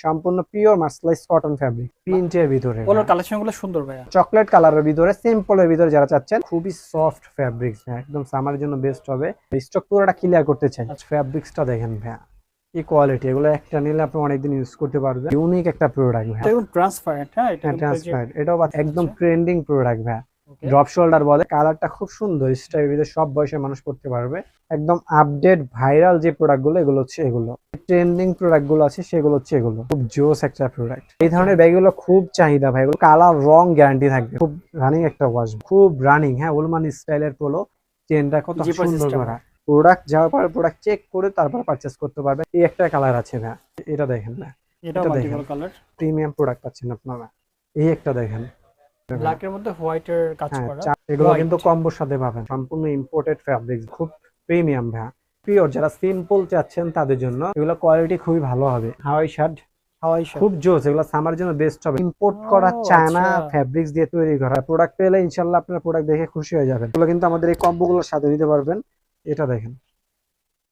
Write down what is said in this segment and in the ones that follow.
সম্পূর্ণ pure mercerised cotton fabric প্রিন্টের ভিতরে পোলোর কালেকশনগুলো সুন্দর ভাইয়া। চকলেট কালারের ভিতরে সিম্পলের ভিতরে যারা চাচ্ছেন খুবই সফট ফ্যাব্রিক্স, একদম সামারের জন্য বেস্ট হবে। স্টক পুরোটা ক্লিয়ার করতে চাই। ফ্যাব্রিক্সটা দেখেন ভাইয়া, এই কোয়ালিটি, এগুলো একটা নিলে আপনি অনেকদিন ইউজ করতে পারবেন। ইউনিক একটা প্রোডাক্ট ভাইয়া, দেখুন ট্রান্সপারেন্ট। হ্যাঁ, এটা কিন্তু এই যে ট্রান্সপারেন্ট, এটাও একদম ট্রেন্ডিং প্রোডাক্ট ভাইয়া। ওকে। ড্রপ শোল্ডার বলে, কালারটা খুব সুন্দর, স্টাইল ভিতরে সব বয়সের মানুষ পড়তে পারবে। একদম আপডেট ভাইরাল যে প্রোডাক্ট গুলো এগুলো হচ্ছে এগুলো, ট্রেন্ডিং প্রোডাক্ট গুলো আছে সেগুলো হচ্ছে এগুলো। খুব জোস একটা প্রোডাক্ট। এই ধরনের ব্যাগগুলো খুব চাহিদা ভাই, এগুলো কালার রং গ্যারান্টি থাকবে। খুব রানিং একটা ওয়াশ, খুব রানিং। হ্যাঁ, ওলমান স্টাইলের পোলো, চেনটা কত জিপার সুন্দর সিস্টেম। করা। প্রোডাক্ট যাওয়ার পরে প্রোডাক্ট চেক করে তারপর পারচেস করতে পারবে। এই একটা কালার আছে ভাই, এটা দেখেন না, এটা এটা মাল্টিপল দেখেন। কালার। প্রিমিয়াম প্রোডাক্ট পাচ্ছেন আপনারা। এই একটা দেখেন, ব্ল্যাক এর মধ্যে হোয়াইটের কাজ হ্যাঁ, করা। এগুলো White। কিন্তু কম্বোর সাথে পাবেন। সম্পূর্ণ ইম্পোর্টেড ফ্যাব্রিক, খুব প্রিমিয়াম ভাই। পিওর যারা সিম্পল চাচ্ছেন তাদের জন্য এগুলো কোয়ালিটি খুবই ভালো হবে। হাওয়াই শার্ট হাওয়াই খুব জোস, এগুলো সামার জন্য বেস্ট হবে। ইম্পোর্ট করা ও, চায়না আচ্ছা। ফ্যাব্রিক্স দিয়ে তৈরি করা প্রোডাক্ট পেলে ইনশাল্লাহ আপনার প্রোডাক্ট দেখে খুশি হয়ে যাবেন। এগুলো কিন্তু আমাদের এই কম্বোগুলোর সাথে নিতে পারবেন। এটা দেখেন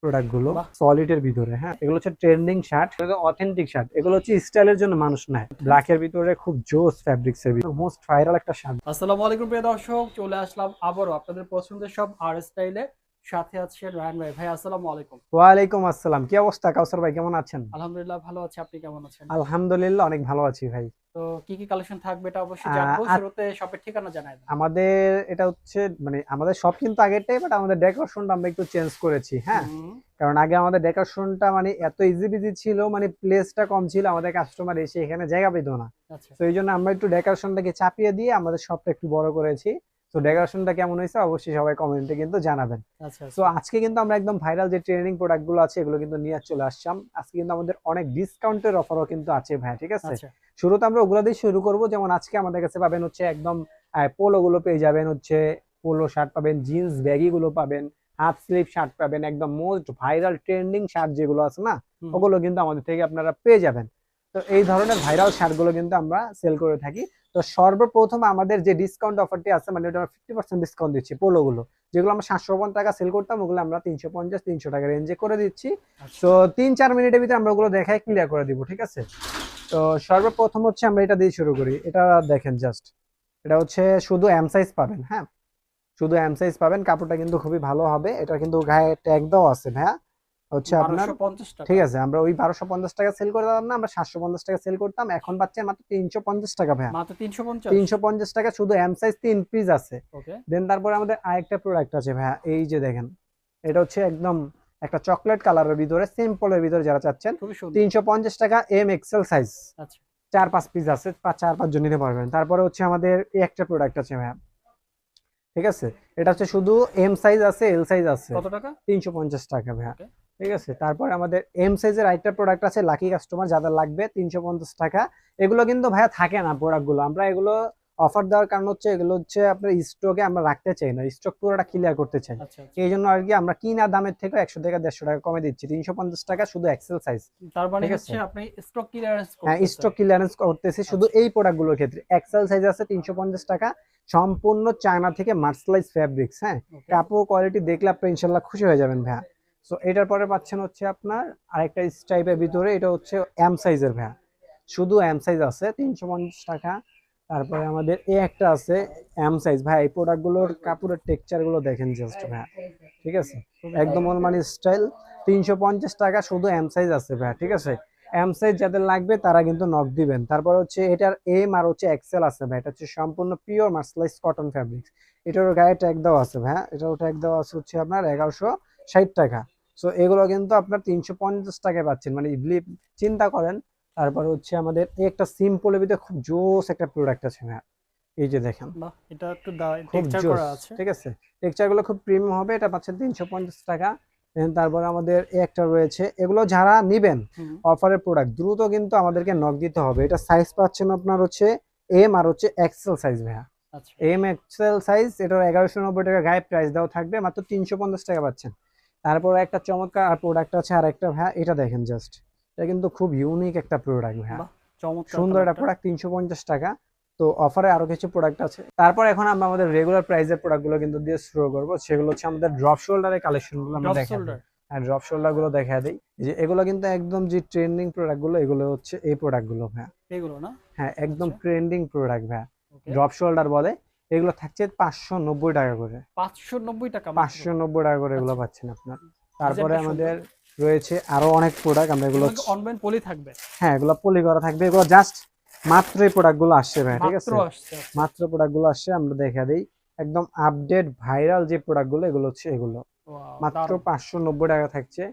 প্রোডাক্ট গুলো বাহ। সলিড এর ভিতরে। হ্যাঁ, এগুলো হচ্ছে ট্রেন্ডিং শার্ট, অথেন্টিক শার্ট। এগুলো হচ্ছে স্টাইলের জন্য মানুষ নেয়। ব্ল্যাক এর ভিতরে খুব জোস ফ্যাব্রিক্স এর ভিতরে মোস্ট ভাইরাল একটা শার্ট। আসসালামু আলাইকুম প্রিয় দর্শক, চলে আসলাম আবারও আপনাদের পছন্দের সব আর স্টাইলে। সাথে আছে রায়হান ভাই। ভাই আসসালামু আলাইকুম। ওয়ালাইকুম আসসালাম, কি অবস্থা কাউসার ভাই, কেমন আছেন? আলহামদুলিল্লাহ ভালো আছি, আপনি কেমন আছেন? আলহামদুলিল্লাহ অনেক ভালো আছি ভাই। তো কি কি কালেকশন থাকবে এটা অবশ্যই জানবো। আহ, শুরুতে শপের ঠিকানা জানাই দেন। আমাদের এটা হচ্ছে মানে আমাদের সব কিন্তু আগেরটাই, বাট আমাদের ডেকোরেশনটা আমরা একটু চেঞ্জ করেছি। হ্যাঁ, হুম। কারণ আগে আমাদের ডেকোরেশনটা মানে এত ইজি বিজি ছিল, মানে প্লেসটা কম ছিল, আমাদের কাস্টমার এসে এখানে জায়গা পেত না। আচ্ছা। তো এই জন্য আমরা একটু ডেকোরেশনটাকে চাপিয়ে দিয়ে আমাদের শপটা একটু বড় করেছি। তো ডেকোরেশনটা কেমন হয়েছে অবশ্যই সবাই কমেন্টে কিন্তু জানাবেন। আচ্ছা। তো আচ্ছা। আজকে কিন্তু আমরা একদম ভাইরাল যে ট্রেনিং প্রোডাক্ট গুলো আছে এগুলো কিন্তু নিয়ে চলে আসলাম। আজকে কিন্তু আমাদের অনেক ডিসকাউন্টের অফারও কিন্তু আছে ভাই, ঠিক আছে? আচ্ছা। শুরুতে আমরা ওগুলো দিয়ে শুরু করব। যেমন আজকে আমাদের কাছে পাবেন হচ্ছে একদম পোলো গুলো পেয়ে যাবেন, হচ্ছে পোলো শার্ট পাবেন, জিন্স ব্যাগি গুলো পাবেন, হাফ স্লিভ শার্ট পাবেন। একদম মোস্ট ভাইরাল ট্রেন্ডিং শার্ট যেগুলো আছে না, হুম। ওগুলো কিন্তু আমাদের থেকে আপনারা পেয়ে যাবেন। তো এই ধরনের ভাইরাল শার্ট গুলো কিন্তু আমরা সেল করে থাকি। তো সর্বপ্রথম আমাদের যে ডিসকাউন্ট অফারটি আছে, মানে ওটা 50% ডিসকাউন্ট দিচ্ছি। পোলো গুলো যেগুলো আমরা 750 টাকা সেল করতাম, ওগুলো আমরা 350-300 টাকা রেঞ্জে করে দিচ্ছি। আচ্ছা। তো 3-4 মিনিটের ভিতরে আমরা ওগুলো দেখাই ক্লিয়ার করে দিব, ঠিক আছে? তো সর্বপ্রথম হচ্ছে আমরা এটা দিয়ে শুরু করি। এটা দেখেন জাস্ট, এটা হচ্ছে শুধু এম সাইজ পাবেন। হ্যাঁ, শুধু এম সাইজ পাবেন। কাপড়টা কিন্তু খুবই ভালো হবে। এটা কিন্তু গায়ে ট্যাগ দাও আছে ভাইয়া, হচ্ছে আপনার, 1250 টাকা। ঠিক আছে? আমরা ওই 1250 টাকা সেল করতাম না, আমরা 750 টাকা সেল করতাম। এখন পাচ্ছেন মাত্র 350 টাকা ভাইয়া। মাত্র 350। 350 টাকা শুধু এম সাইজ 3 পিস আছে। ওকে। দেন তারপরে আমাদের আরেকটা প্রোডাক্ট আছে ভাইয়া, এই যে দেখেন, এটা হচ্ছে একদম একটা চকলেট কালারের ভিতরে, সিম্পলের ভিতরে যারা চাচ্ছেন খুবই সুন্দর। 350 টাকা এম এক্সেল সাইজ। আচ্ছা। 4-5 পিস আছে, 4-5 জন নিতে পারবেন। তারপরে হচ্ছে আমাদের এই একটা প্রোডাক্ট আছে ভাইয়া, ঠিক আছে? এটা হচ্ছে শুধু এম সাইজ আছে, এল সাইজ আছে। কত টাকা? 350 টাকা ভাইয়া, ওকে। ঠিক আছে? তারপরে আমাদের এম সাইজের আরেকটা প্রোডাক্ট আছে, লাকি কাস্টমার যাদের লাগবে, 350 টাকা। এগুলো কিন্তু ভাইয়া থাকে না প্রোডাক্টগুলো, আমরা এগুলো অফার দেওয়ার কারণ হচ্ছে এগুলো হচ্ছে আপনার স্টকে আমরা রাখতে চাই না, স্টক পুরোটা ক্লিয়ার করতে চাই। আচ্ছা। আচ্ছা। এই জন্য আর কি আমরা কিনা দামের থেকে 100 থেকে 150 টাকা কমে দিচ্ছি। 350 টাকা শুধু এক্সেল সাইজ, তার মানে ঠিক আছে? হচ্ছে আপনি স্টক ক্লিয়ারেন্স হ্যাঁ, করতেছেন। স্টক ক্লিয়ারেন্স করতেছি শুধু আচ্ছা। এই প্রোডাক্টগুলোর ক্ষেত্রে। এক্সেল সাইজ আছে 350 টাকা, সম্পূর্ণ চায়না থেকে মার্সেলাইজ ফ্যাব্রিক্স। হ্যাঁ, ওকে। কাপড় কোয়ালিটি দেখলে আপনি ইনশাল্লাহ খুশি হয়ে যাবেন ভাইয়া। সো এটার পরে পাচ্ছেন হচ্ছে আপনার আরেকটা স্টাইপের ভিতরে, এটা হচ্ছে এম সাইজের ভাইয়া, শুধু এম সাইজ আছে 350 টাকা। তারপরে আমাদের এই একটা আছে এম সাইজ ভাই। এই প্রোডাক্টগুলোর কাপড়ের টেক্সচার গুলো দেখেন জাস্ট ভাইয়া, ঠিক আছে? একদম ওলমানি স্টাইল। 350 টাকা শুধু এম সাইজ আছে ভাইয়া, ঠিক আছে? এম সাইজ যাদের লাগবে তারা কিন্তু নক দিবেন। তারপর হচ্ছে এটার এম আর হচ্ছে এক্সেল আছে ভাই। এটা হচ্ছে সম্পূর্ণ পিওর মার্সেলাইজ কটন ফ্যাব্রিক্স। এটার গায়ে ট্যাগ দেওয়া আছে ভাইয়া, এটার ট্যাগ দেওয়া আছে হচ্ছে আপনার 1160 টাকা। সো এগুলো কিন্তু আপনার 350 টাকায় পাচ্ছেন, মানে চিন্তা করেন। তারপর হচ্ছে আমাদের এই একটা সিম্পলের ভিতরে খুব জোস একটা প্রোডাক্ট আছে ভাইয়া, এই যে দেখেন, বাহ, এটা একটু খুব টেক্সচার জোস, করা আছে। ঠিক আছে? টেক্সচার গুলো খুব প্রিমিয়াম হবে। এটা পাচ্ছেন 350 টাকা। তারপর আমাদের এই একটা রয়েছে, এগুলো যারা নিবেন হুম। অফারের প্রোডাক্ট দ্রুত কিন্তু আমাদেরকে নক দিতে হবে। এটা সাইজ পাচ্ছেন আপনার হচ্ছে এম আর হচ্ছে এক্সেল সাইজ ভাইয়া। আচ্ছা। এম এক্সেল সাইজ, এটা 1190 টাকা গায়ে প্রাইস দেওয়া থাকবে, মাত্র 350 টাকা পাচ্ছেন। তারপর একটা চমৎকার প্রোডাক্ট আছে আর একটা ভাইয়া, এটা দেখেন জাস্ট, এটা কিন্তু খুব ইউনিক একটা প্রোডাক্ট ভাইয়া, বাহ, চমৎকার সুন্দর একটা কালারটা। প্রোডাক্ট, 350 টাকা। তো অফারে আরো কিছু প্রোডাক্ট আছে। তারপর এখন আমরা আমাদের রেগুলার প্রাইসের প্রোডাক্টগুলো কিন্তু দিয়ে শুরু করবো। সেগুলো হচ্ছে আমাদের ড্রপ শোল্ডারের কালেকশনগুলো আমরা ড্রপ দেখাবো। শোল্ডার। আর ড্রপ শোল্ডার গুলো দেখা দেই, এই যে এগুলো কিন্তু একদম যে ট্রেন্ডিং প্রোডাক্ট গুলো, এগুলো হচ্ছে এই প্রোডাক্ট গুলো ভাইয়া। এগুলো না? হ্যাঁ, একদম আচ্ছা, ট্রেন্ডিং প্রোডাক্ট ভাইয়া, ওকে। ড্রপ শোল্ডার বলে। এগুলো থাকছে 590 টাকা করে, 590 টাকা মাত্র? 590 টাকা করে এগুলো আচ্ছা, পাচ্ছেন আপনার। তারপরে ডিজাইনটা আমাদের সুন্দর। রয়েছে আরো অনেক প্রোডাক্ট, আমরা এগুলো এগুলো কি অনলাইন পলি থাকবে? হ্যাঁ এগুলো পলি করা থাকবে, এগুলো জাস্ট মাত্র এই প্রোডাক্ট গুলো আসছে ভাই, ঠিক মাত্র আছে, আসছে, আচ্ছা। মাত্র প্রোডাক্ট গুলো আসছে, আমরা দেখা দিই। একদম আপডেট ভাইরাল যে প্রোডাক্ট গুলো, এগুলো হচ্ছে এগুলো ওয়াও, মাত্র দারুণ। 590 টাকা থাকছে।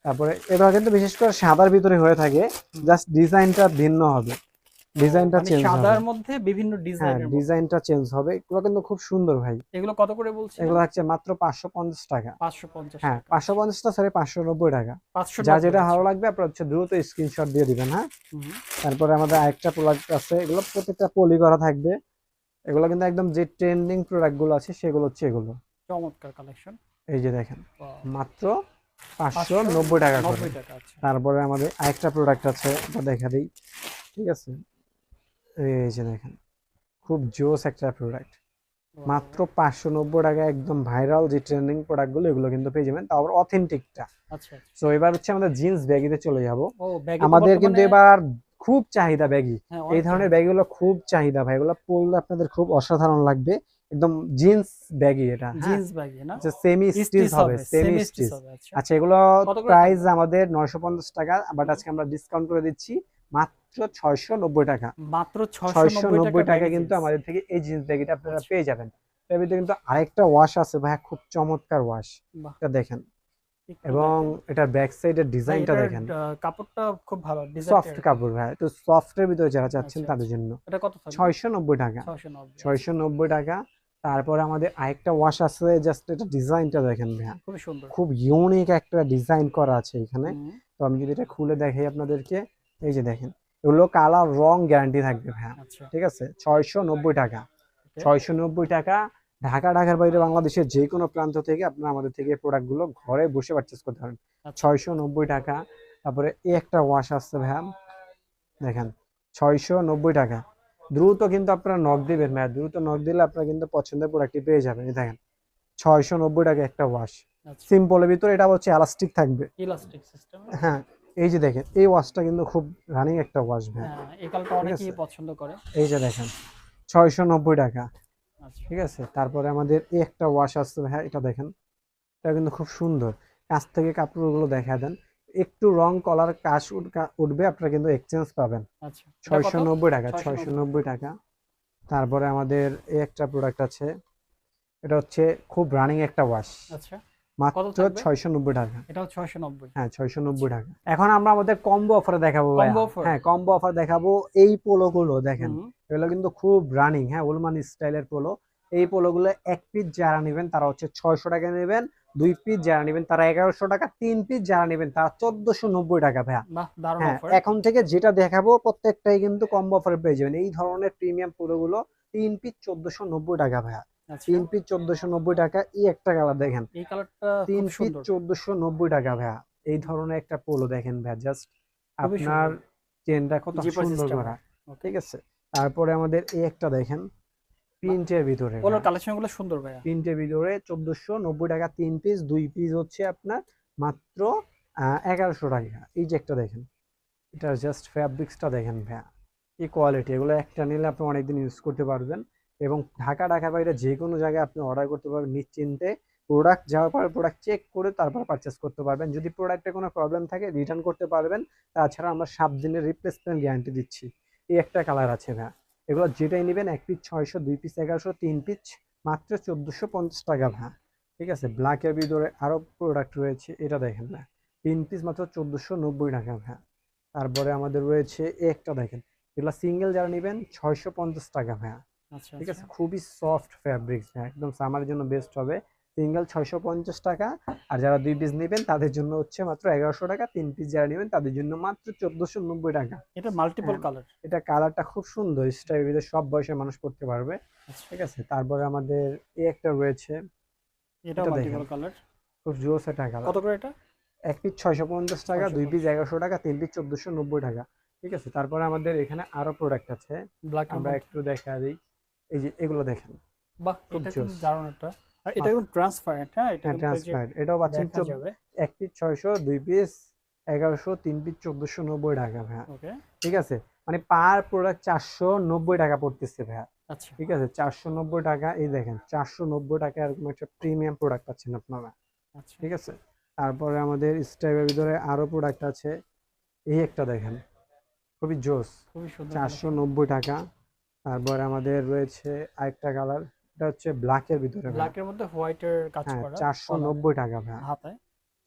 তারপরে এগুলো কিন্তু বিশেষ করে সাদার ভিতরে হয়ে থাকে, হুম। জাস্ট ডিজাইনটা ভিন্ন হবে, ও, ডিজাইনটা মানে চেঞ্জ হবে। সাদার মধ্যে বিভিন্ন হ্যাঁ, ডিজাইনের মধ্যে। ডিজাইনটা চেঞ্জ হবে, এগুলো কিন্তু খুব সুন্দর ভাই। এগুলো কত করে বলছিলেন? এগুলো থাকছে মাত্র 550 টাকা। 550 হ্যাঁ, টাকা। 550 টা সরি 590 টাকা। যার 590, যেটা আচ্ছা। ভালো লাগবে আপনার হচ্ছে দ্রুত স্ক্রিনশট দিয়ে দিবেন, হ্যাঁ। হুম, তারপরে আমাদের আরেকটা প্রোডাক্ট আছে, এগুলো প্রত্যেকটা পলি করা থাকবে, এগুলো কিন্তু একদম যে ট্রেন্ডিং প্রোডাক্ট গুলো আছে সেগুলো হচ্ছে এগুলো। চমৎকার কালেকশন। এই যে দেখেন, ওয়াও, মাত্র 590 টাকা করে। 590 টাকা, আচ্ছা। তারপরে আমাদের আরেকটা প্রোডাক্ট আছে, এটা দেখা দিই, ঠিক আছে। এই যে দেখেন, খুব জোস একটা প্রোডাক্ট, ওয়াও, মাত্র 590 টাকা, একদম ভাইরাল যে ট্রেন্ডিং প্রোডাক্টগুলো এগুলো কিন্তু পেয়ে যাবেন, তারপর অথেন্টিকটা। আচ্ছা, আচ্ছা। সো এবার হচ্ছে আমাদের জিন্স ব্যাগিতে চলে যাব। ও, ব্যাগে তো আমাদের কিন্তু বর্তমানে, এবার খুব চাহিদা ব্যাগি, হ্যাঁ, এই অনেক ধরনের চাহিদা। ব্যাগগুলো খুব চাহিদা ভাই, এগুলো পরলে আপনাদের খুব অসাধারণ লাগবে, একদম জিন্স ব্যাগি এটা, হ্যাঁ, জিন্স ব্যাগে না? সেমি স্টিচ স্টিচ হবে, হবে, সেমি সেমি স্টিচ স্টিচ। হবে, আচ্ছা। আচ্ছা, এগুলো কত করে প্রাইস থাকবে? আমাদের 950 টাকা, বাট আজকে আমরা ডিসকাউন্ট করে দিচ্ছি মাত্র 690 টাকা। মাত্র 690 টাকা 690 টাকা ব্যাগি কিন্তু জিন্স। আমাদের থেকে এই জিন্স ব্যাগিটা আপনারা আচ্ছা, পেয়ে যাবেন। এর ভিতরে কিন্তু আরেকটা ওয়াশ আছে ভাই, খুব চমৎকার ওয়াশ, বাহ, এটা দেখেন, একটু এবং দেখেন। এটার ব্যাক সাইডের ভাই, ডিজাইনটা এটার দেখেন, কাপড়টা খুব ভালো, ডিজাইনটা সফট এরকম। কাপড় ভাই, তো সফটের ভিতরে যারা চাচ্ছেন আচ্ছা, তাদের আচ্ছা। জন্য। এটা কত থাকবে? 690 টাকা, 690, আচ্ছা। 690 টাকা। তারপরে আমাদের আরেকটা ওয়াশ আছে, জাস্ট এটা ডিজাইনটা দেখেন ভাইয়া, খুবই সুন্দর। খুব ইউনিক একটা ডিজাইন করা আছে এখানে। হুম, তো আমি যদি এটা খুলে দেখাই আপনাদেরকে, এই যে দেখেন, এগুলো কালার রং গ্যারান্টি থাকবে ভাইয়া, আচ্ছা, ঠিক আছে। 690 টাকা, ওকে, 690 টাকা। ঢাকার বাইরে বাংলাদেশের যে কোনো প্রান্ত থেকে আপনারা আমাদের থেকে প্রোডাক্টগুলো ঘরে বসে পারচেস করতে পারেন, আচ্ছা। 690 টাকা। তারপরে এই একটা ওয়াশ আসছে ভাইয়া, দেখেন, 690 টাকা। দ্রুত কিন্তু আপনারা নক দিবেন ভাইয়া, দ্রুত নক দিলে আপনারা কিন্তু পছন্দের প্রোডাক্টটি পেয়ে যাবেন। এই দেখেন, 690 টাকা একটা ওয়াশ, আচ্ছা, সিম্পলের ভিতরে, এটা হচ্ছে এলাস্টিক থাকবে। Elastic system. হ্যাঁ, এই যে দেখেন, এই ওয়াশটা কিন্তু খুব রানিং একটা ওয়াশ ভাইয়া, হ্যাঁ, এই কালারটা ঠিক অনেকেই আছে। পছন্দ করে। এই যে দেখেন, 690 টাকা, আচ্ছা, ঠিক আছে। তারপরে আমাদের এই একটা ওয়াশ আসছে ভাইয়া, এটা দেখেন, এটা কিন্তু খুব সুন্দর, কাছ থেকে কাপড়গুলো দেখা দেন, একটু রং কলার কাজ উঠবে, আপনারা কিন্তু এক্সচেঞ্জ পাবেন। আচ্ছা। এটা কত? 690 টাকা, 690। 690 টাকা। তারপরে আমাদের এই একটা প্রোডাক্ট আছে, এটা হচ্ছে খুব রানিং একটা ওয়াশ, আচ্ছা, কত মাত্র থাকবে? 690 টাকা। এটাও 690। হ্যাঁ, 690 আচ্ছা, টাকা। এখন আমরা আমাদের কম্বো অফারে দেখাবো ভাইয়া, কম্বো অফার। হ্যাঁ কম্বো অফার দেখাবো। এই পোলোগুলো দেখেন, হুম, এগুলো কিন্তু খুব রানিং, হ্যাঁ, ওলমান স্টাইলের পোলো। এই পোলোগুলো এক পিস যারা নেবেন তারা হচ্ছে 600 টাকা নেবেন, 2 পিস যারা নেবেন তারা 1100 টাকা, 3 পিস যারা নেবেন তারা 1490 টাকা ভাইয়া। বাহ, দারুণ হ্যাঁ, অফার। এখন থেকে যেটা দেখাবো প্রত্যেকটাই কিন্তু কম্বো অফারে পেয়ে যাবেন। এই ধরনের প্রিমিয়াম পোলোগুলো 3 পিস 1490 টাকা ভাইয়া, আচ্ছা, 3 পিস 1490 টাকা। এই একটা কালার দেখেন, এই কালারটা তিন খুব পিস সুন্দর, 1490 টাকা ভাইয়া। এই ধরনের একটা পোলো দেখেন ভাইয়া, জাস্ট খুবই আপনার সুন্দর। চেনটা কত জিপার সুন্দর সিস্টেম। করা, ওকে। ঠিক আছে। তারপরে আমাদের এই একটা দেখেন, বাহ, প্রিন্টের ভিতরে পোলোর ভাইয়া, কালেকশন গুলো সুন্দর ভাইয়া। প্রিন্টের ভিতরে 1490 টাকা 3 পিস, 2 পিস হচ্ছে আপনার মাত্র 1100 টাকা। এই যে একটা দেখেন, এটা জাস্ট ফ্যাব্রিক্সটা দেখেন ভাইয়া, এই কোয়ালিটি, এগুলো একটা নিলে আপনি অনেকদিন ইউজ করতে পারবেন, এবং ঢাকার বাইরে যে কোনো জায়গায় আপনি অর্ডার করতে পারবেন নিশ্চিন্তে। প্রোডাক্ট যাওয়ার পর প্রোডাক্ট চেক করে তারপর পারচেস করতে পারবেন, যদি প্রোডাক্টে কোনো প্রবলেম থাকে রিটার্ন করতে পারবেন। তাছাড়া আমরা 7 দিনের রিপ্লেসমেন্ট গ্যারান্টি দিচ্ছি। এই একটা কালার আছে ভাইয়া, এগুলো যেটাই নেবেন, 1 পিস 600, 2 পিস 1100, 3 পিস মাত্র 1450 টাকা ভাইয়া, ঠিক আছে। ব্ল্যাকের ভিতরে আরো প্রোডাক্ট রয়েছে, এটা দেখেন না, 3 পিস মাত্র 1490 টাকা ভাইয়া। তারপরে আমাদের রয়েছে এই একটা দেখেন, এগুলো সিঙ্গেল যারা নেবেন 650 টাকা ভাইয়া, আচ্ছা, ঠিক আচ্ছা, আছে। খুবই সফট ফ্যাব্রিক্স ভাইয়া, একদম সামারের জন্য বেস্ট হবে। সিঙ্গেল 650 টাকা, আর যারা 2 পিস নেবেন তাদের জন্য হচ্ছে মাত্র 1100 টাকা, 3 পিস যারা নেবেন তাদের জন্য মাত্র 1490 টাকা। এটা মাল্টিপল হ্যাঁ, কালার। এটা কালারটা খুব সুন্দর, স্টাইল ভিতরে সব বয়সের মানুষ পড়তে পারবে, আচ্ছা, ঠিক আছে। তারপরে আমাদের এই একটা রয়েছে, এটাও এটা দেখেন, মাল্টিপল কালার। খুব জোস একটা কালার। কত করে এটা? 1 পিস 650 টাকা, 2 পিস 650। 1100 টাকা, 3 পিস 1490 টাকা, ঠিক আছে। তারপরে আমাদের এখানে আরো প্রোডাক্ট আছে, ব্ল্যাকের আমরা মধ্যে। একটু দেখা দিই। এই যে এগুলো দেখেন, বাহ, খুব এটা জোস, কিন্তু দারুণ একটা। আর এটা কিন্তু ট্রান্সপারেন্ট, হ্যাঁ এটা হ্যাঁ কিন্তু এই যে ট্রান্সপারেন্ট, এটাও পাচ্ছেন দেখা যাবে। এক পিস 600, 2 পিস 1100, 3 পিস 1490 টাকা ভাইয়া। ওকে, ঠিক আছে, মানে পার প্রোডাক্ট 490 টাকা পড়তেছে ভাইয়া। আচ্ছা ঠিক আছে, 490 টাকা, এই দেখেন 490 টাকা এরকম একটা প্রিমিয়াম প্রোডাক্ট পাচ্ছেন আপনারা। আচ্ছা, ঠিক আছে, তারপরে আমাদের স্টাইলের ভিতরে আরো প্রোডাক্ট আছে। এই একটা দেখেন, খুবই জোস, খুবই সুন্দর কালেকশন। 490 টাকা। তারপরে আমাদের রয়েছে আরেকটা কালার, এটা হচ্ছে ব্ল্যাকের ভিতরে ভাইয়া। ব্ল্যাকের মধ্যে হোয়াইটের কাজ হ্যাঁ করা কলার 490 টাকা ভাইয়া, হাতায়।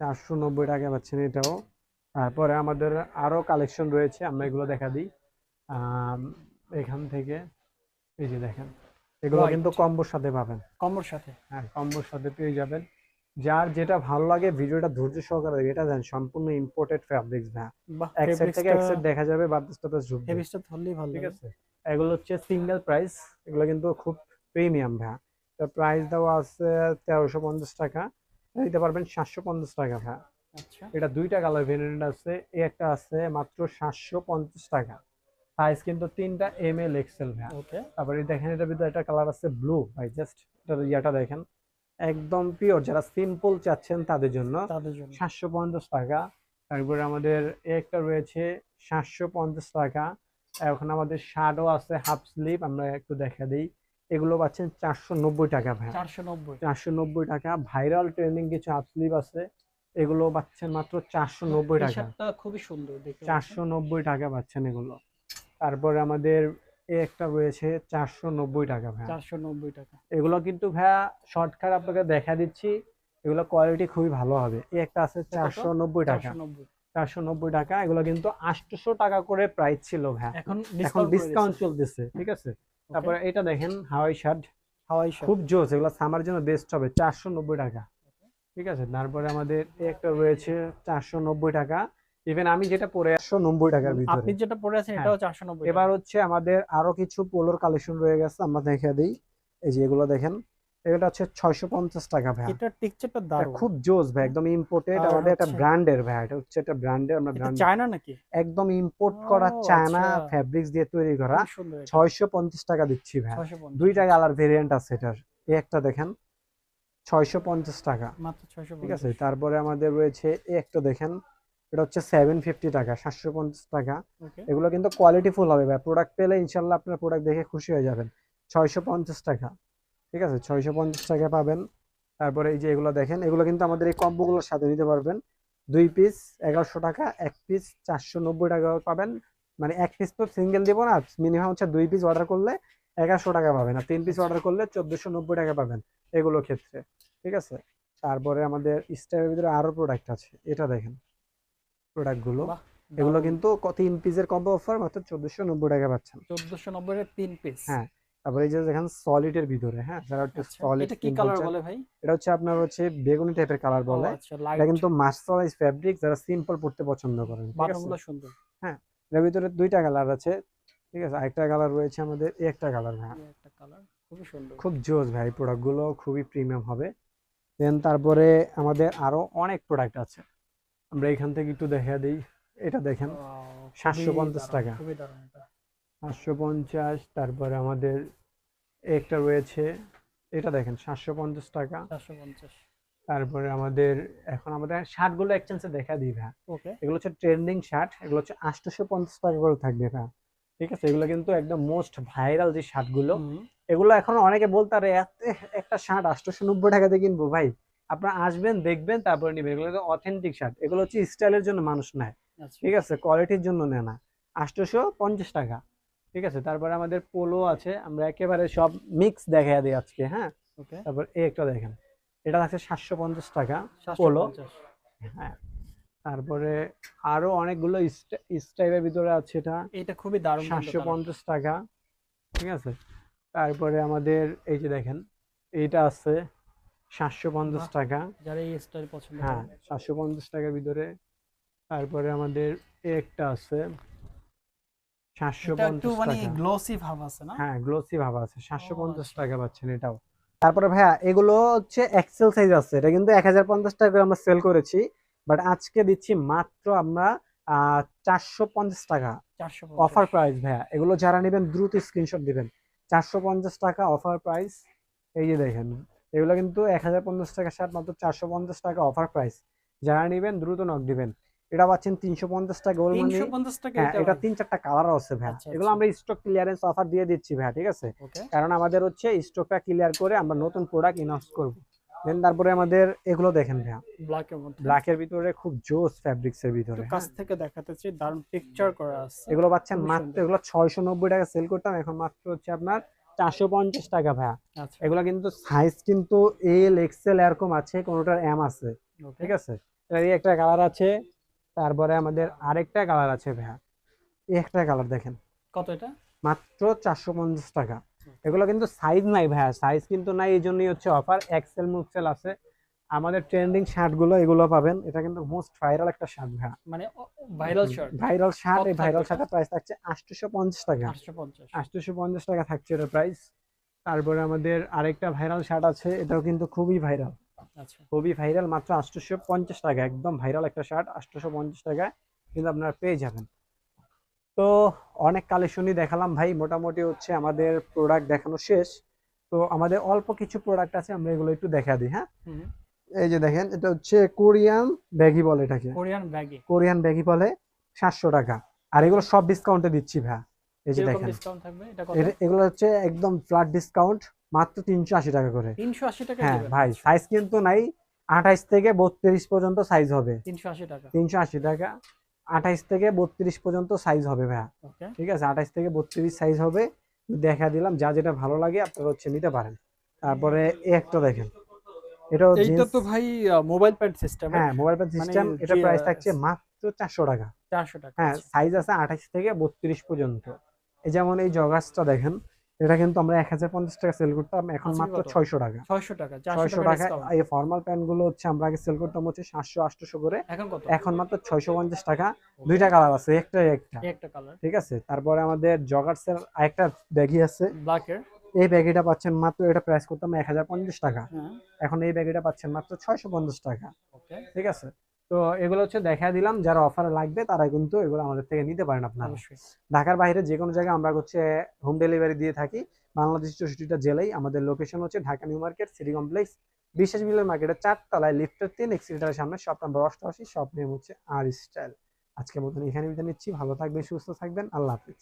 490 টাকা পাচ্ছেন এটাও। তারপরে আমাদের আরো কালেকশন রয়েছে, আমরা এগুলো দেখা দিই। আম, এখান থেকে এই যে দেখেন, এগুলো হোয়াইট কিন্তু কম্বোর সাথে পাবেন। কম্বোর সাথে। হ্যাঁ কম্বোর সাথে পেয়ে যাবেন। যার যেটা ভালো লাগে ভিডিওটা ধৈর্য সহকারে দেখে, এটা দেন সম্পূর্ণ ইম্পোর্টেড ফ্যাব্রিক্স না, বাহ, এক সাইড থেকে ফেব্রিক্সটা এক সাইড দেখা যাবে, বাতাস টাতাস ঢুকবে। ফেব্রিক্সটা ধরলেই ভালো ঠিক লাগে। আছে, এগুলো হচ্ছে সিঙ্গেল প্রাইস, এগুলো কিন্তু খুব প্রিমিয়াম ভাইয়া। প্রাইস দেওয়া আছে 1350 টাকা, দিতে পারবেন 750 টাকা ভাইয়া। আচ্ছা, এটা দুইটা কালার ভেরিয়েন্ট আছে, এই একটা আছে মাত্র 750 টাকা, সাইজ কিন্তু 3টা ML এক্সেল ভাইয়া। ওকে, তারপরে দেখেন এটার ভিতরে একটা কালার আছে ব্লু ভাই, জাস্ট এটার ইয়াটা দেখেন, একদম পিওর, যারা সিম্পল চাচ্ছেন তাদের জন্য তাদের জন্য। 750 টাকা। তারপরে আমাদের একটা রয়েছে 750 টাকা। এখন আমাদের শার্টও আছে হাফ স্লিভ, আমরা একটু দেখা দিই। এগুলো পাচ্ছেন 490 টাকা ভাই, 490। 490 টাকা। ভাইরাল ট্রেন্ডিং কিছু হাফ স্লিভ আছে, এগুলো পাচ্ছেন মাত্র 490 এই টাকা, শার্টটা খুবই সুন্দর দেখতে পাচ্ছেন। 490 টাকা পাচ্ছেন এগুলো। তারপরে আমাদের একটা রয়েছে 490 টাকা ভাই, 490 টাকা। এগুলো কিন্তু ভাইয়া শর্টকাট আপনাকে দেখা দিচ্ছি, এগুলো কোয়ালিটি খুবই ভালো হবে। এই একটা আছে এটা কত? 490 টাকা, 490। 490 টাকা। এগুলো কিন্তু 800 টাকা করে প্রাইস ছিল ভাইয়া, এখন এখন ডিসকাউন্ট করে ডিসকাউন্ট দিয়েছে। চলতেছে। ঠিক আছে, ওকে, তারপরে এটা দেখেন হাওয়াই শার্ট, হাওয়াই শার্ট। খুব জোস, এগুলো সামার জন্য বেস্ট হবে, 490 টাকা। ঠিক আছে, তারপরে আমাদের এই একটা রয়েছে 490 টাকা। ইভেন আমি যেটা পরে 190 টাকার ভিতরে। আপনি যেটা পরে আছেন হ্যাঁ, এটাও 490 এবার টাকা। হচ্ছে আমাদের আরো কিছু পোলোর কালেকশন রয়ে গেছে, আমরা দেখে দিই। এই যে এগুলো দেখেন, এটা হচ্ছে 650 টাকা ভাই, এটার টেক্সচারটা এটা দারুণ। খুব জোস ভাই, একদম ইম্পোর্টেড, আর আমাদের একটা হচ্ছে ব্র্যান্ডের ভাই, এটা হচ্ছে একটা ব্র্যান্ডের, আমরা এটা ব্র্যান্ড চায়না নাকি? একদম ইম্পোর্ট ও করা চায়না আচ্ছা, ফ্যাব্রিক্স দিয়ে তৈরি করা। খুব সুন্দর এটা। 650 টাকা দিচ্ছি ভাই, 650। দুইটা কালার ভেরিয়েন্ট আছে এটার। এই একটা দেখেন 650 টাকা। মাত্র ঠিক আছে, 650। তারপরে আমাদের রয়েছে এই একটা দেখেন, এটা হচ্ছে 750 টাকা, 750 টাকা। ওকে, এগুলো কিন্তু কোয়ালিটি ফুল হবে ভাই, প্রোডাক্ট পেলে ইনশাল্লাহ আপনার প্রোডাক্ট দেখে খুশি হয়ে যাবেন। 650 টাকা। ঠিক আছে, 650 টাকা পাবেন। তারপরে এই যে এগুলো দেখেন, এগুলো কিন্তু আমাদের এই কম্বোগুলোর সাথে নিতে পারবেন। 2 পিস 1100 টাকা, এক পিস 490 টাকা পাবেন। মানে এক পিস তো সিঙ্গেল দিব না, মিনিমাম হচ্ছে 2 পিস অর্ডার করলে 1100 টাকা পাবেন, আর 3 পিস আচ্ছা, অর্ডার করলে 1490 টাকা পাবেন এগুলো ক্ষেত্রে। ঠিক আছে, তারপরে আমাদের স্টাইলের ভিতরে আরো প্রোডাক্ট আছে, এটা দেখেন প্রোডাক্টগুলো, বাহ, এগুলো দারুণ। কিন্তু 3 পিসের কম্বো অফার মাত্র 1490 টাকা পাচ্ছেন। 1490 এর 3 পিস। হ্যাঁ, তারপরে এই যে দেখেন সলিডের ভিতরে, হ্যাঁ যারা একটু আচ্ছা, সলিড এটা কি সিম্পল কালার চান, বলে ভাই? এটা হচ্ছে আপনার হচ্ছে বেগুনি টাইপের কালার ও বলে। আচ্ছা, এটা লাইট। কিন্তু মার্সারাইজ ফ্যাব্রিক, যারা সিম্পল পড়তে পছন্দ করেন। ঠিক আছে, বাটনগুলো সুন্দর। হ্যাঁ এর ভিতরে দুইটা কালার আছে। ঠিক আছে, আরেকটা কালার রয়েছে আমাদের, এই একটা কালার হ্যাঁ, এই একটা কালার খুবই সুন্দর। খুব জোস ভাই, প্রোডাক্টগুলো খুবই প্রিমিয়াম হবে। দেন তারপরে আমাদের আরো অনেক প্রোডাক্ট আছে, আমরা এখান থেকে একটু দেখা দিই। এটা দেখেন ওয়াও, খুবই 750 দারুণ, টাকা, খুবই দারুণ এটা। 750। তারপরে আমাদের একটা রয়েছে, এটা দেখেন 750 টাকা। 450। তারপরে আমাদের এখন আমাদের শার্টগুলো এক্সচেঞ্জে দেখা দিই ভাই, ওকে, এগুলো হচ্ছে ট্রেন্ডিং শার্ট, এগুলো হচ্ছে 850 টাকা করে থাকবে ভাই। ঠিক আছে, এগুলো কিন্তু একদম মোস্ট ভাইরাল যে শার্টগুলো, হুম, এগুলো এখন অনেকে বলতে পারে একটা শার্ট 890 টাকাতে কিনবো ভাই, আপনারা আসবেন দেখবেন তারপরে নিবেন, এগুলো অথেন্টিক শার্ট, এগুলো হচ্ছে স্টাইলের জন্য মানুষ নেয়। আচ্ছা, ঠিক আছে, কোয়ালিটির জন্য নেয় না। 850 টাকা। ঠিক আছে, তারপরে আমাদের পোলো আছে, আমরা একেবারে সব মিক্স দেখা দিই আজকে। হ্যাঁ, ওকে, তারপর এই একটা দেখেন, এটা আছে 750 টাকা পোলো। 750। হ্যাঁ, তারপরে আরো অনেকগুলো স্টাইলের ভিতরে আছে, এটা এটা খুবই দারুণ কিন্তু কালার। 750 টাকা। ঠিক আছে, তারপরে আমাদের এই যে দেখেন, এইটা আছে 750 বাহ, টাকা। যারা এই স্টাইল পছন্দ হ্যাঁ, করে। 750 টাকার ভিতরে। তারপরে আমাদের এই একটা আছে এটা একটু 750 মানে টাকা। গ্লসি ভাব আছে না? হ্যাঁ গ্লোসি ভাব আছে, ও 750 আচ্ছা, টাকা পাচ্ছেন এটাও। তারপরে ভাইয়া এগুলো হচ্ছে এক্সেল সাইজ আছে, এটা কিন্তু 1050 টাকা করে আমরা সেল করেছি, বাট আজকে দিচ্ছি মাত্র আমরা 450 টাকা 450। অফার প্রাইস ভাইয়া। এগুলো যারা নেবেন দ্রুত স্ক্রিনশট দিবেন, 450 টাকা অফার প্রাইস। এই যে দেখেন এগুলো কিন্তু 1050 টাকা শার্ট মাত্র 450 টাকা অফার প্রাইস। যারা নেবেন দ্রুত নক দিবেন। এটা পাচ্ছেন 350 টাকা গোল মানি। 350 টাকা হ্যাঁ, এটা এটা ভাই? 3-4টা কালার আছে ভাইয়া। আচ্ছা এগুলো আচ্ছা, আমরা স্টক ক্লিয়ারেন্স অফার দিয়ে দিচ্ছি ভাইয়া, ঠিক আছে? ওকে। কারণ আমাদের হচ্ছে স্টকটা ক্লিয়ার করে আমরা নতুন প্রোডাক্ট ইনহাউস করব। দেন তারপরে আমাদের এগুলো দেখেন ভাইয়া, ব্ল্যাকের মধ্যে ব্ল্যাকের ভিতরে খুব জোস ফ্যাব্রিক্স এর একটু ভিতরে, কাছ হ্যাঁ। থেকে দেখাতেছি, দারুণ পিকচার করা আছে, এগুলো পাচ্ছেন খুবই মাত্র, সুন্দর। এগুলো 690 টাকা সেল করতাম, এখন মাত্র হচ্ছে আপনার 450 টাকা ভাইয়া। আচ্ছা, এগুলো কিন্তু সাইজ কিন্তু এল এক্সেল এরকম আছে, কোনোটার এম আছে, ওকে। ঠিক আছে? এই একটা কালার আছে, তারপরে আমাদের আরেকটা কালার আছে ভাইয়া। এই একটা কালার দেখেন, কত এটা? মাত্র 450 টাকা। এগুলো কিন্তু সাইজ নাই ভাইয়া, সাইজ কিন্তু নাই, এই জন্যই হচ্ছে অফার। এক্সেল মুক্সেল আছে। আমাদের ট্রেন্ডিং শার্ট গুলো এগুলো পাবেন। এটা কিন্তু মোস্ট ভাইরাল একটা শার্ট ভাইয়া, মানে ভাইরাল শার্ট। Viral shirt. কত এই থাকবে ভাইরাল এটা? শার্টের প্রাইস থাকছে 850 টাকা। 850। 850 টাকা থাকছে এটার প্রাইস। তারপরে আমাদের আরেকটা ভাইরাল শার্ট আছে, এটাও কিন্তু খুবই ভাইরাল, আচ্ছা, খুবই ভাইরাল, মাত্র 850 টাকা। একদম ভাইরাল একটা শার্ট, 850 টাকায় কিন্তু আপনারা পেয়ে যাবেন। তো অনেক কালেকশনই দেখালাম ভাই, মোটামুটি হচ্ছে আমাদের প্রোডাক্ট দেখানো শেষ। তো আমাদের অল্প কিছু প্রোডাক্ট আছে, আমরা এগুলো একটু দেখা দিই, হ্যাঁ। হুম। এই যে দেখেন, এটা হচ্ছে কোরিয়ান ব্যাগি বলে এটাকে, কোরিয়ান ব্যাগি। কোরিয়ান ব্যাগি বলে, 700 টাকা। আর এগুলো সব ডিসকাউন্টে দিচ্ছি ভাই। এই যে কিরকম দেখেন, ডিসকাউন্ট থাকবে এটা? কত? এগুলো হচ্ছে একদম ফ্ল্যাট ডিসকাউন্ট, মাত্র 380 টাকা করে। 380 টাকা হ্যাঁ দিবেন? ভাই, আচ্ছা, সাইজ কিন্তু নাই, 28 থেকে 32 পর্যন্ত সাইজ হবে। 380 টাকা, 380 টাকা, 28 থেকে 32 পর্যন্ত সাইজ হবে ভাইয়া, ওকে। ঠিক আছে? 28 থেকে 32 সাইজ হবে। দেখা দিলাম, যা যেটা ভালো লাগে আপনারা হচ্ছে নিতে পারেন। তারপরে এই একটা দেখেন, এটাও এইটা জিন্স। তো ভাই মোবাইল প্যান্ট সিস্টেমের, হ্যাঁ, মোবাইল প্যান মানে সিস্টেম। এটা প্রাইস থাকছে মাত্র 400 টাকা। 400 টাকা। হ্যাঁ, আচ্ছা, সাইজ আছে 28 থেকে 32 পর্যন্ত। এই যেমন এই জগার্সটা দেখেন, এটা কিন্তু আমরা 1050 টাকা সেল করতাম, এখন আজকে মাত্র কত? 600 টাকা। 600 টাকা, 400 600 টাকা টাকা। ডিসকাউন্ট। এই ফর্মাল প্যান্ট গুলো হচ্ছে আমরা আগে সেল করতাম হচ্ছে 700-800 করে, এখন কত? এখন মাত্র 650 টাকা। ওকে, দুইটা কালার আছে, একটা একটা, এই একটা কালার, ঠিক আছে? তারপরে আমাদের জগার্সের আরেকটা ব্যাগি আছে। ব্ল্যাকের। এই ব্যাগিটা পাচ্ছেন মাত্র, এটা প্রাইস করতাম 1050 টাকা, হ্যাঁ, এখন এই ব্যাগিটা পাচ্ছেন মাত্র 650 টাকা, ওকে, ঠিক আছে? তো এগুলো হচ্ছে দেখা দিলাম, যারা অফারে লাগবে তারা কিন্তু এগুলো আমাদের থেকে নিতে পারেন আপনারা। অবশ্যই। ঢাকার বাইরে যে কোনো জায়গায় আমরা হচ্ছে হোম ডেলিভারি দিয়ে থাকি। বাংলাদেশ 64টা জেলায়। আমাদের লোকেশন হচ্ছে Dhaka new market, city complex, বিশ্বাস মিলের মার্কেটের 4 তলায়, লিফটের 3 এক্সিলেটারের সামনে, শপ নাম্বার 88, শপ নেম হচ্ছে আর স্টাইল। আজকের মতন এখানে বিদায় নিচ্ছি, ভালো থাকবেন, সুস্থ থাকবেন, আল্লাহ হাফিজ।